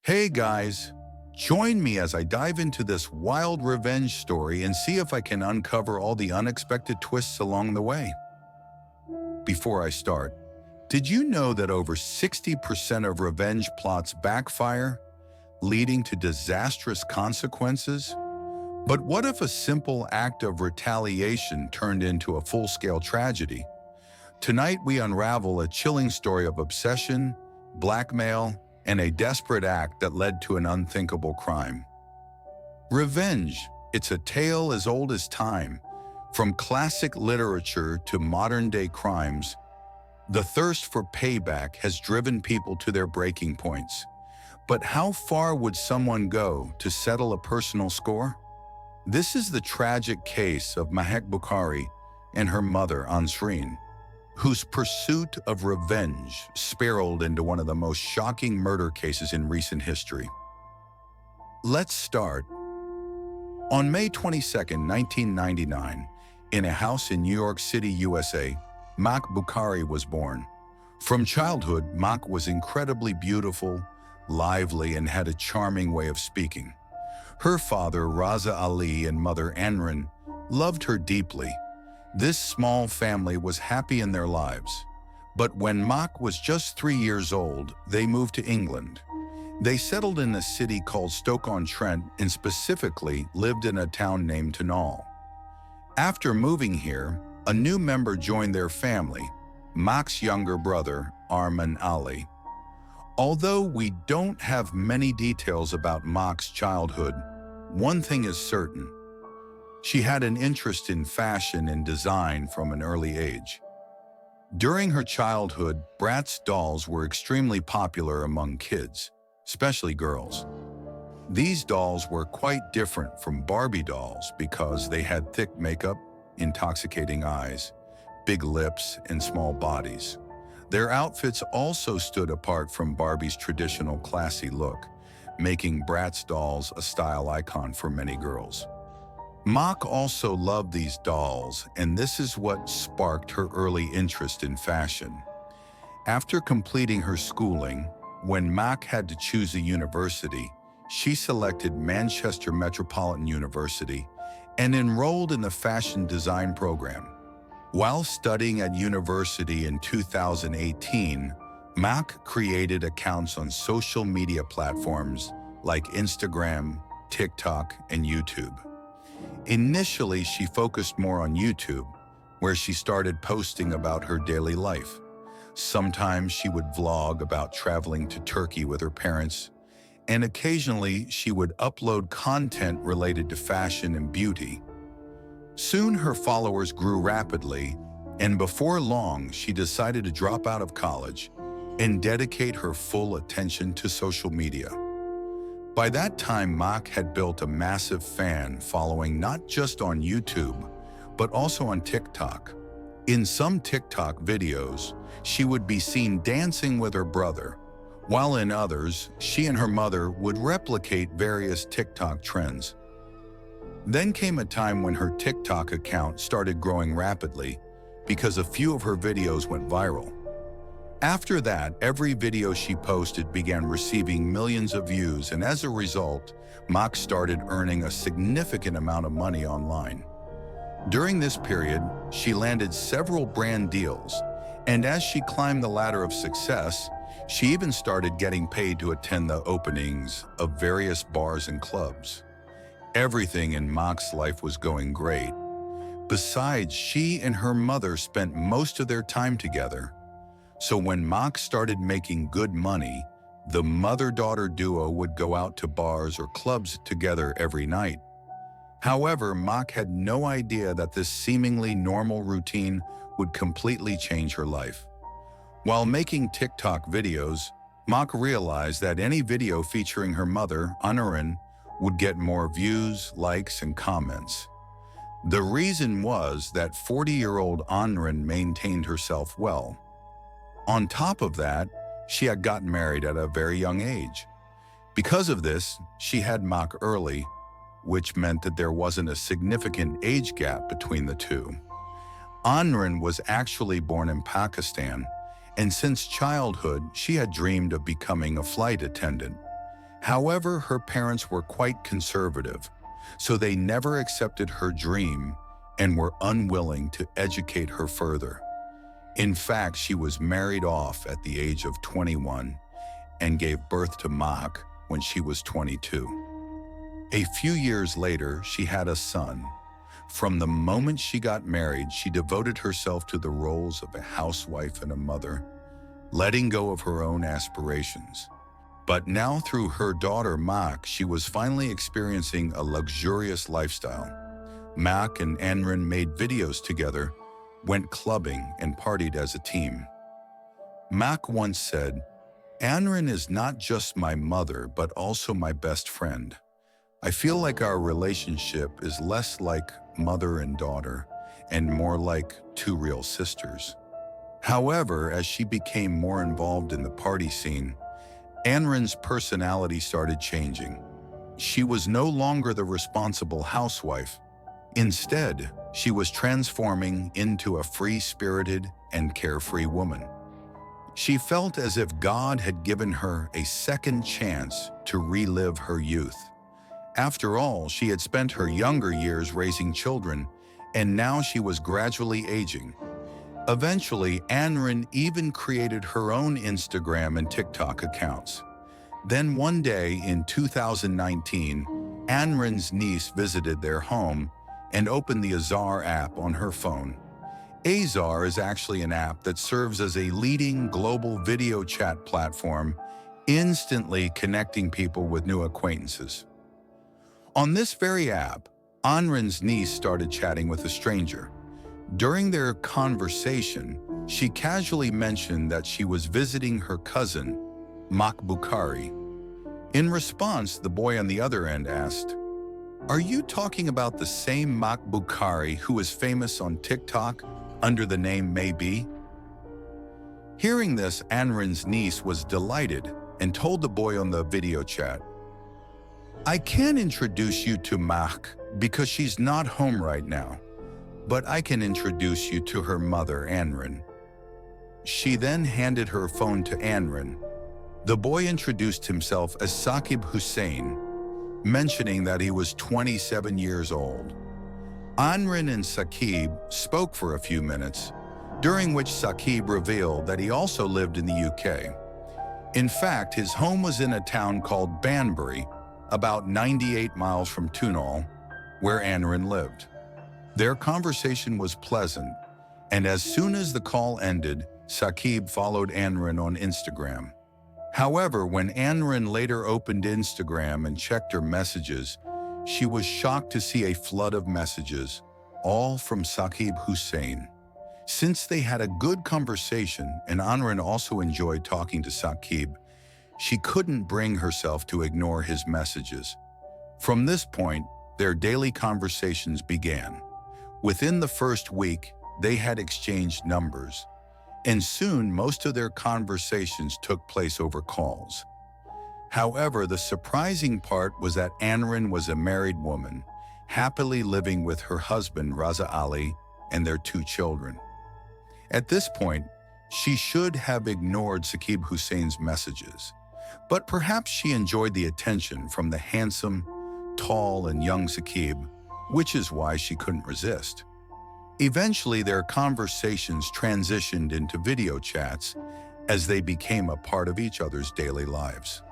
Hey guys, join me as I dive into this wild revenge story and see if I can uncover all the unexpected twists along the way. Before I start, did you know that over 60% of revenge plots backfire, leading to disastrous consequences? But what if a simple act of retaliation turned into a full-scale tragedy? Tonight we unravel a chilling story of obsession, blackmail, and a desperate act that led to an unthinkable crime. Revenge, it's a tale as old as time. From classic literature to modern-day crimes, the thirst for payback has driven people to their breaking points. But how far would someone go to settle a personal score? This is the tragic case of Mahek Bukhari and her mother, Ansreen, whose pursuit of revenge spiraled into one of the most shocking murder cases in recent history. Let's start. On May 22, 1999, in a house in New York City, USA, Mahek Bukhari was born. From childhood, Mahek was incredibly beautiful, lively, and had a charming way of speaking. Her father, Raza Ali, and mother, Ansreen, loved her deeply. This small family was happy in their lives. But when Mahek was just 3 years old, they moved to England. They settled in a city called Stoke-on-Trent and specifically lived in a town named Tunstall. After moving here, a new member joined their family, Mahek's younger brother, Armaan Ali. Although we don't have many details about Mahek's childhood, one thing is certain. She had an interest in fashion and design from an early age. During her childhood, Bratz dolls were extremely popular among kids, especially girls. These dolls were quite different from Barbie dolls because they had thick makeup, intoxicating eyes, big lips, and small bodies. Their outfits also stood apart from Barbie's traditional classy look, making Bratz dolls a style icon for many girls. Mahek also loved these dolls, and this is what sparked her early interest in fashion. After completing her schooling, when Mahek had to choose a university, she selected Manchester Metropolitan University and enrolled in the fashion design program. While studying at university in 2018, Mahek created accounts on social media platforms like Instagram, TikTok, and YouTube. Initially, she focused more on YouTube, where she started posting about her daily life. Sometimes she would vlog about traveling to Turkey with her parents, and occasionally she would upload content related to fashion and beauty. Soon her followers grew rapidly, and before long she decided to drop out of college and dedicate her full attention to social media. By that time, Mahek had built a massive fan following not just on YouTube, but also on TikTok. In some TikTok videos, she would be seen dancing with her brother, while in others, she and her mother would replicate various TikTok trends. Then came a time when her TikTok account started growing rapidly because a few of her videos went viral. After that, every video she posted began receiving millions of views, and as a result, Mahek started earning a significant amount of money online. During this period, she landed several brand deals, and as she climbed the ladder of success, she even started getting paid to attend the openings of various bars and clubs. Everything in Mahek's life was going great. Besides, she and her mother spent most of their time together. So when Mahek started making good money, the mother-daughter duo would go out to bars or clubs together every night. However, Mahek had no idea that this seemingly normal routine would completely change her life. While making TikTok videos, Mahek realized that any video featuring her mother, Ansreen, would get more views, likes, and comments. The reason was that 40-year-old Ansreen maintained herself well. On top of that, she had gotten married at a very young age. Because of this, she had Mahek early, which meant that there wasn't a significant age gap between the two. Ansreen was actually born in Pakistan, and since childhood, she had dreamed of becoming a flight attendant. However, her parents were quite conservative, so they never accepted her dream and were unwilling to educate her further. In fact, she was married off at the age of 21 and gave birth to Mahek when she was 22. A few years later, she had a son. From the moment she got married, she devoted herself to the roles of a housewife and a mother, letting go of her own aspirations. But now through her daughter Mahek, she was finally experiencing a luxurious lifestyle. Mahek and Ansreen made videos together, went clubbing, and partied as a team. Mahek once said, "Ansreen is not just my mother, but also my best friend. I feel like our relationship is less like mother and daughter and more like two real sisters." However, as she became more involved in the party scene, Ansreen's personality started changing. She was no longer the responsible housewife. Instead, she was transforming into a free-spirited and carefree woman. She felt as if God had given her a second chance to relive her youth. After all, she had spent her younger years raising children, and now she was gradually aging. Eventually, Ansreen even created her own Instagram and TikTok accounts. Then one day in 2019, Ansreen's niece visited their home and opened the Azar app on her phone. Azar is actually an app that serves as a leading global video chat platform, instantly connecting people with new acquaintances. On this very app, Ansreen's niece started chatting with a stranger. During their conversation, she casually mentioned that she was visiting her cousin, Mehak Bukhari. In response, the boy on the other end asked, "Are you talking about the same Mahek Bukhari who is famous on TikTok under the name Maybe?" Hearing this, Ansreen's niece was delighted and told the boy on the video chat, "I can't introduce you to Mahek because she's not home right now, but I can introduce you to her mother, Ansreen." She then handed her phone to Ansreen. The boy introduced himself as Saqib Hussain, mentioning that he was 27 years old. Ansreen and Saqib spoke for a few minutes, during which Saqib revealed that he also lived in the UK. In fact, his home was in a town called Banbury, about 98 miles from Tunstall, where Ansreen lived. Their conversation was pleasant, and as soon as the call ended, Saqib followed Ansreen on Instagram. However, when Ansreen later opened Instagram and checked her messages, she was shocked to see a flood of messages, all from Saqib Hussain. Since they had a good conversation and Ansreen also enjoyed talking to Saqib, she couldn't bring herself to ignore his messages. From this point, their daily conversations began. Within the first week, they had exchanged numbers, and soon most of their conversations took place over calls. However, the surprising part was that Ansreen was a married woman, happily living with her husband Raza Ali and their 2 children. At this point, she should have ignored Saqib Hussain's messages, but perhaps she enjoyed the attention from the handsome, tall, and young Saqib, which is why she couldn't resist. Eventually, their conversations transitioned into video chats as they became a part of each other's daily lives.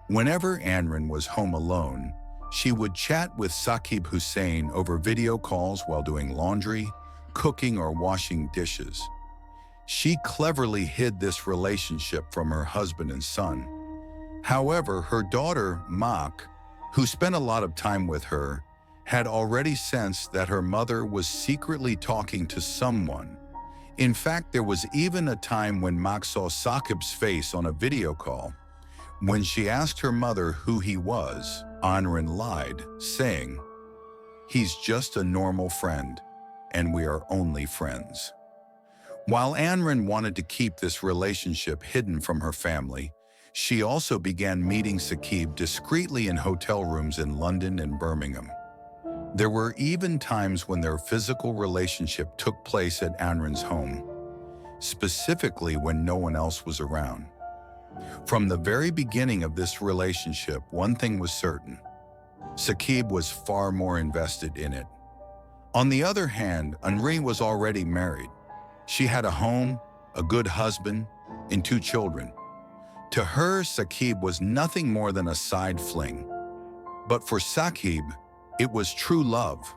Whenever Ansreen was home alone, she would chat with Saqib Hussain over video calls while doing laundry, cooking, or washing dishes. She cleverly hid this relationship from her husband and son. However, her daughter, Mahek, who spent a lot of time with her, had already sensed that her mother was secretly talking to someone. In fact, there was even a time when Mahek saw Saqib's face on a video call. When she asked her mother who he was, Ansreen lied, saying, "He's just a normal friend, and we are only friends." While Ansreen wanted to keep this relationship hidden from her family, she also began meeting Saqib discreetly in hotel rooms in London and Birmingham. There were even times when their physical relationship took place at Ansreen's home, specifically when no one else was around. From the very beginning of this relationship, one thing was certain: Saqib was far more invested in it. On the other hand, Ansreen was already married. She had a home, a good husband, and 2 children. To her, Saqib was nothing more than a side fling. But for Saqib, it was true love.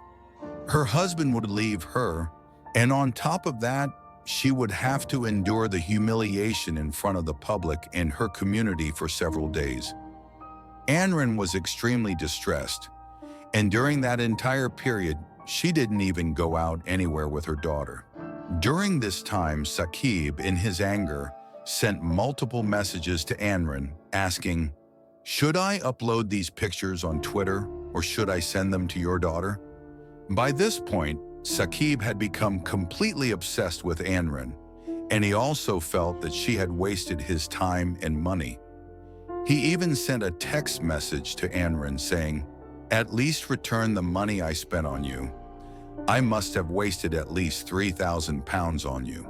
Her husband would leave her, and on top of that, she would have to endure the humiliation in front of the public and her community for several days. Ansreen was extremely distressed, and during that entire period, she didn't even go out anywhere with her daughter. During this time, Saqib, in his anger, sent multiple messages to Ansreen asking, "Should I upload these pictures on Twitter, or should I send them to your daughter?" By this point, Saqib had become completely obsessed with Ansreen, and he also felt that she had wasted his time and money. He even sent a text message to Ansreen saying, "At least return the money I spent on you. I must have wasted at least £3,000 on you.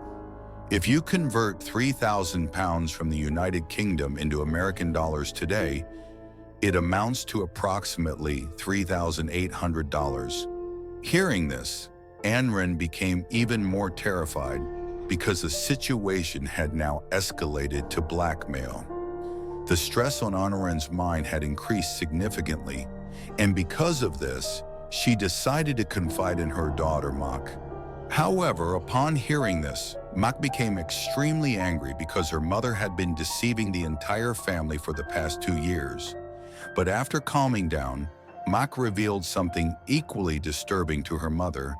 If you convert £3,000 from the United Kingdom into American dollars today, it amounts to approximately $3,800. Hearing this, Ansreen became even more terrified because the situation had now escalated to blackmail. The stress on Ansreen's mind had increased significantly, and because of this, she decided to confide in her daughter, Mahek. However, upon hearing this, Mahek became extremely angry because her mother had been deceiving the entire family for the past 2 years. But after calming down, Mahek revealed something equally disturbing to her mother,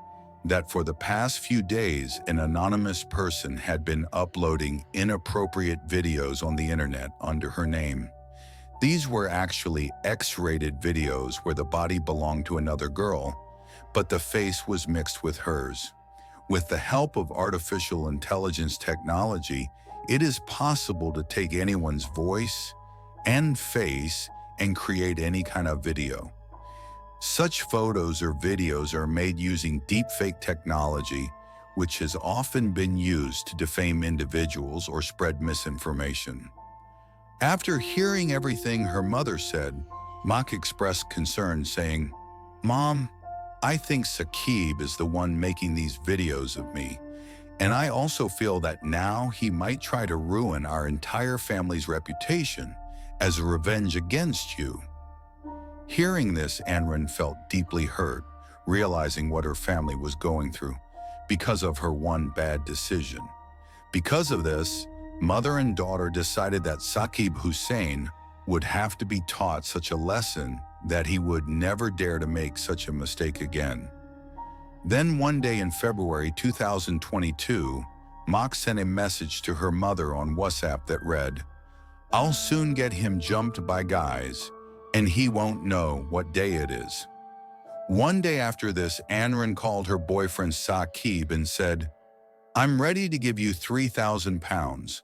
that for the past few days, an anonymous person had been uploading inappropriate videos on the internet under her name. These were actually X-rated videos where the body belonged to another girl, but the face was mixed with hers. With the help of artificial intelligence technology, it is possible to take anyone's voice and face and create any kind of video. Such photos or videos are made using deepfake technology, which has often been used to defame individuals or spread misinformation. After hearing everything her mother said, Mahek expressed concern, saying, "Mom, I think Saqib is the one making these videos of me, and I also feel that now he might try to ruin our entire family's reputation as a revenge against you." Hearing this, Ansreen felt deeply hurt, realizing what her family was going through because of her one bad decision. Because of this, mother and daughter decided that Saqib Hussein would have to be taught such a lesson that he would never dare to make such a mistake again. Then one day in February 2022, Mahek sent a message to her mother on WhatsApp that read, "I'll soon get him jumped by guys, and he won't know what day it is." One day after this, Ansreen called her boyfriend Saqib and said, "I'm ready to give you £3,000.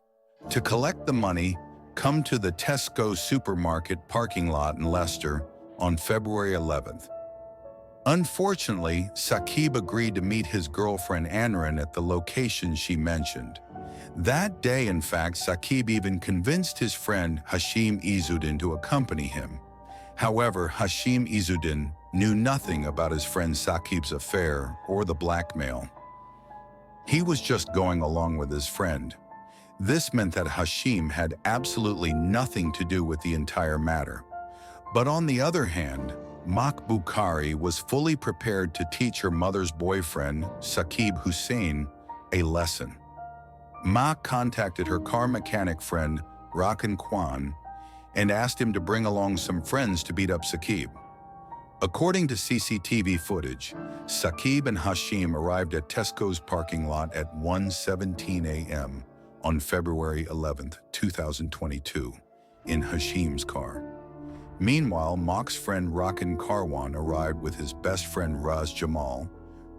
To collect the money, come to the Tesco supermarket parking lot in Leicester on February 11th. Unfortunately, Saqib agreed to meet his girlfriend Ansreen at the location she mentioned. That day, in fact, Saqib even convinced his friend Hashim Izzuddin to accompany him. However, Hashim Izzuddin knew nothing about his friend Saqib's affair or the blackmail. He was just going along with his friend. This meant that Hashim had absolutely nothing to do with the entire matter. But on the other hand, Mehak Bukhari was fully prepared to teach her mother's boyfriend, Saqib Hussein, a lesson. Mahek contacted her car mechanic friend, Rakan Kwan, and asked him to bring along some friends to beat up Saqib. According to CCTV footage, Saqib and Hashim arrived at Tesco's parking lot at 1:17 a.m. on February 11, 2022, in Hashim's car. Meanwhile, Mahek's friend Rakan Karwan arrived with his best friend Raz Jamal,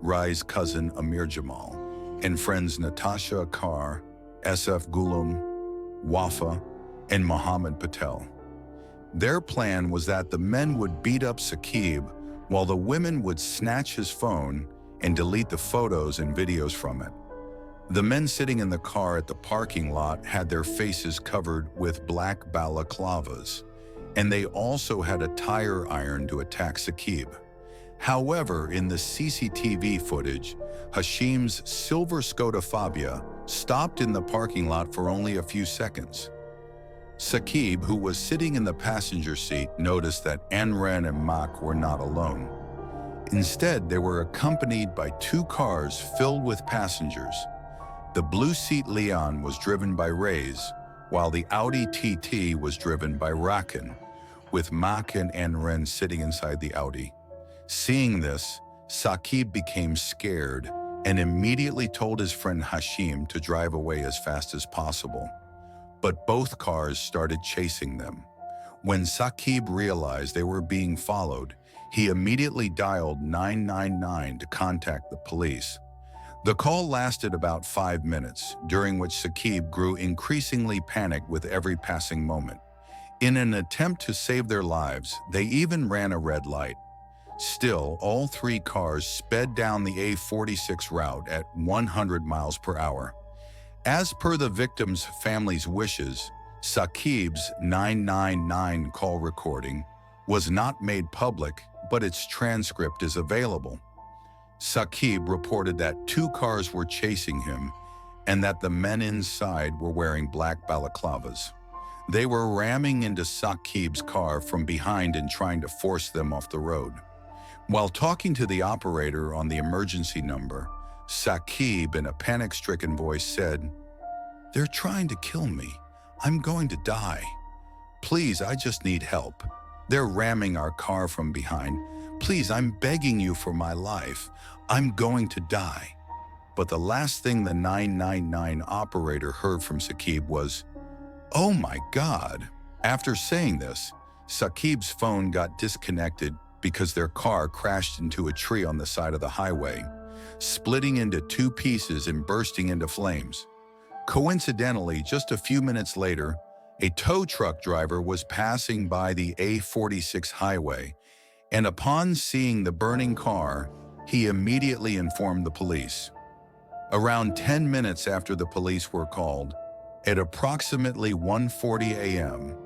Rai's cousin Amir Jamal, and friends Natasha Akkar, SF Gulum, Wafa, and Mohammed Patel. Their plan was that the men would beat up Saqib while the women would snatch his phone and delete the photos and videos from it. The men sitting in the car at the parking lot had their faces covered with black balaclavas, and they also had a tire iron to attack Saqib. However, in the CCTV footage, Hashim's silver Skoda Fabia stopped in the parking lot for only a few seconds. Saqib, who was sitting in the passenger seat, noticed that Ansreen and Mahek were not alone. Instead, they were accompanied by two cars filled with passengers. The blue seat Leon was driven by Reyes, while the Audi TT was driven by Rakan, with Mahek and Ansreen sitting inside the Audi. Seeing this, Saqib became scared and immediately told his friend Hashim to drive away as fast as possible. But both cars started chasing them. When Saqib realized they were being followed, he immediately dialed 999 to contact the police. The call lasted about 5 minutes, during which Saqib grew increasingly panicked with every passing moment. In an attempt to save their lives, they even ran a red light. Still, all three cars sped down the A46 route at 100 miles per hour. As per the victims' families' wishes, Saqib's 999 call recording was not made public, but its transcript is available. Saqib reported that two cars were chasing him and that the men inside were wearing black balaclavas. They were ramming into Saqib's car from behind and trying to force them off the road. While talking to the operator on the emergency number, Saqib, in a panic-stricken voice, said, "They're trying to kill me. I'm going to die. Please, I just need help. They're ramming our car from behind. Please, I'm begging you for my life. I'm going to die." But the last thing the 999 operator heard from Saqib was, "Oh my God." After saying this, Saqib's phone got disconnected because their car crashed into a tree on the side of the highway, splitting into two pieces and bursting into flames. Coincidentally, just a few minutes later, a tow truck driver was passing by the A46 highway, and upon seeing the burning car, he immediately informed the police. Around 10 minutes after the police were called, at approximately 1:40 a.m.,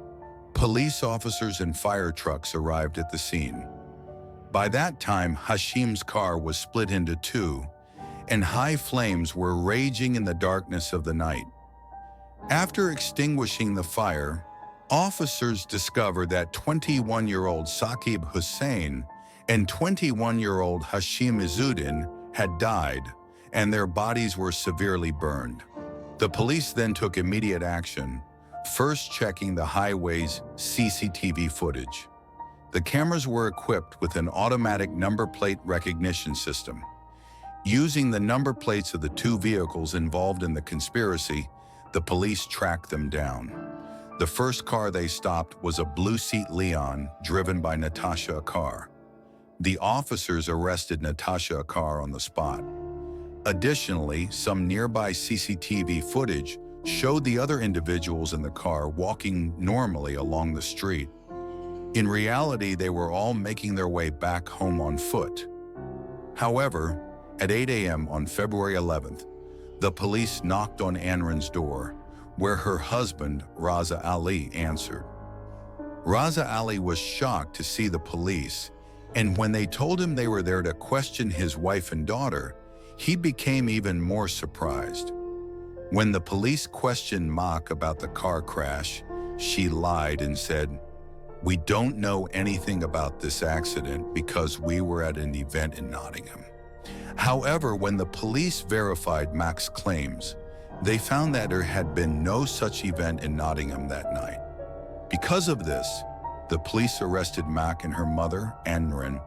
police officers and fire trucks arrived at the scene. By that time, Hashim's car was split into two, and high flames were raging in the darkness of the night. After extinguishing the fire, officers discovered that 21-year-old Saqib Hussain and 21-year-old Hashim Izzuddin had died, and their bodies were severely burned. The police then took immediate action, first checking the highway's CCTV footage. The cameras were equipped with an automatic number plate recognition system. Using the number plates of the two vehicles involved in the conspiracy, the police tracked them down. The first car they stopped was a blue seat Leon driven by Natasha Akar. The officers arrested Natasha Akar on the spot. Additionally, some nearby CCTV footage showed the other individuals in the car walking normally along the street. In reality, they were all making their way back home on foot. However, at 8 a.m. on February 11th, the police knocked on Ansreen's door, where her husband, Raza Ali, answered. Raza Ali was shocked to see the police, and when they told him they were there to question his wife and daughter, he became even more surprised. When the police questioned Mahek about the car crash, she lied and said, "We don't know anything about this accident because we were at an event in Nottingham." However, when the police verified Mahek's claims, they found that there had been no such event in Nottingham that night. Because of this, the police arrested Mahek and her mother, Ansreen,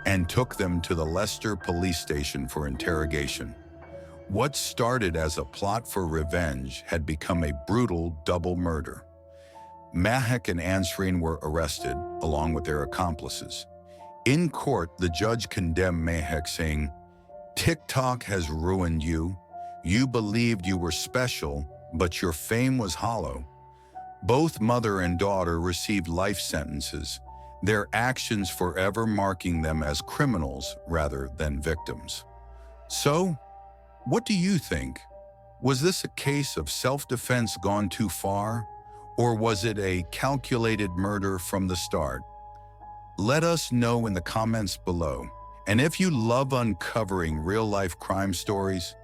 and took them to the Leicester police station for interrogation. What started as a plot for revenge had become a brutal double murder. Mahek and Ansreen were arrested, along with their accomplices. In court, the judge condemned Mahek, saying, "TikTok has ruined you. You believed you were special, but your fame was hollow." Both mother and daughter received life sentences, their actions forever marking them as criminals rather than victims. So, what do you think? Was this a case of self-defense gone too far, or was it a calculated murder from the start? Let us know in the comments below. And if you love uncovering real-life crime stories,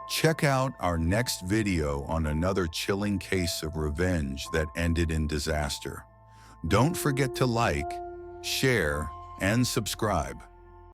check out our next video on another chilling case of revenge that ended in disaster. Don't forget to like, share, and subscribe.